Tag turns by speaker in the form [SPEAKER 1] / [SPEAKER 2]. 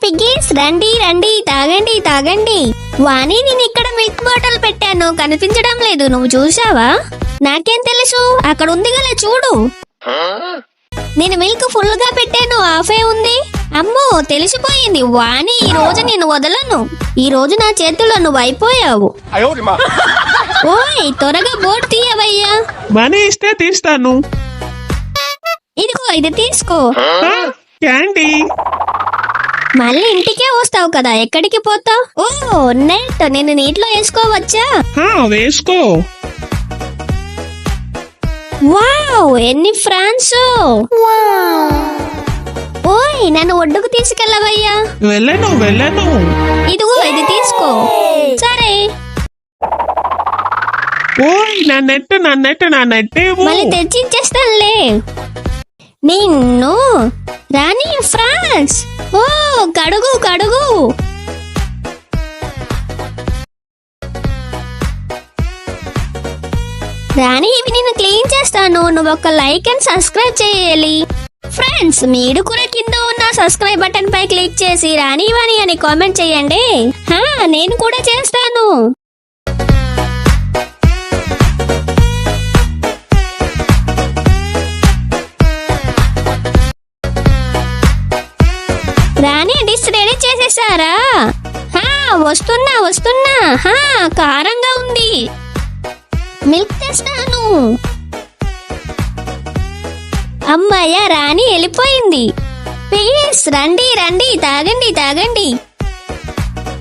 [SPEAKER 1] పిగ్గీస్ రండి రండి తాగండి తాగండి. వాణి నేను ఇక్కడ మిల్క్ బాటిల్ పెట్టాను, కనిపించడం లేదు, నువ్వు చూసావా? నాకేం తెలుసు, అక్కడ ఉంది కదా చూడు. నేను మిల్క్ ఫుల్ గా పెట్టాను, హాఫే ఉంది. అమ్మో తెలిసిపోయింది. వాణి ఈ రోజు నేను వదలను. ఈ రోజు నా చేతుల్లో నువ్వు అయిపోయావు. ఓయ్ త్వరగా బోర్డు తీయవయ్యా.
[SPEAKER 2] మనీ ఇస్తే తీస్తాను.
[SPEAKER 1] ఇదిగో ఇది తీసుకో.
[SPEAKER 2] క్యాండీ.
[SPEAKER 1] మళ్ళీ ఇంటికే వస్తావు కదా, ఎక్కడికి పోతావు? ఓ నెట్, నేను నీటిలో వేసుకోవచ్చా?
[SPEAKER 2] వేసుకో.
[SPEAKER 1] వావ్ ఎన్ని ఫ్రాన్స్. ఓయ్ నన్ను ఒడ్డుకు తీసుకెళ్ళవయ్యా.
[SPEAKER 2] వెళ్ళను.
[SPEAKER 1] ఇదిగో ఇది తీసుకో. సరే
[SPEAKER 2] ఓయ్ నా నెట్
[SPEAKER 1] మళ్ళీ తెచ్చిచ్చేస్తానులే. నిన్ను రాణి ఫ్రాన్స్. ఓ కడుగు. రాణి ఇవి నేను క్లీన్ చేస్తాను, నువ్వు ఒక లైక్ అండ్ సబ్స్క్రైబ్ చేయాలి. ఫ్రెండ్స్ మీరు కూడా కింద ఉన్న సబ్స్క్రైబ్ బటన్ పై క్లిక్ చేసి రాణి వాణి అని కామెంట్ చేయండి. నేను కూడా చేస్తాను. రాణి డిష్ రెడీ చేసేసారా? వస్తున్నా. కారంగా ఉంది. మిల్క్ తెస్తాను. అమ్మాయ్యా రాణి వెళ్ళిపోయింది. ప్లీజ్ రండి తాగండి.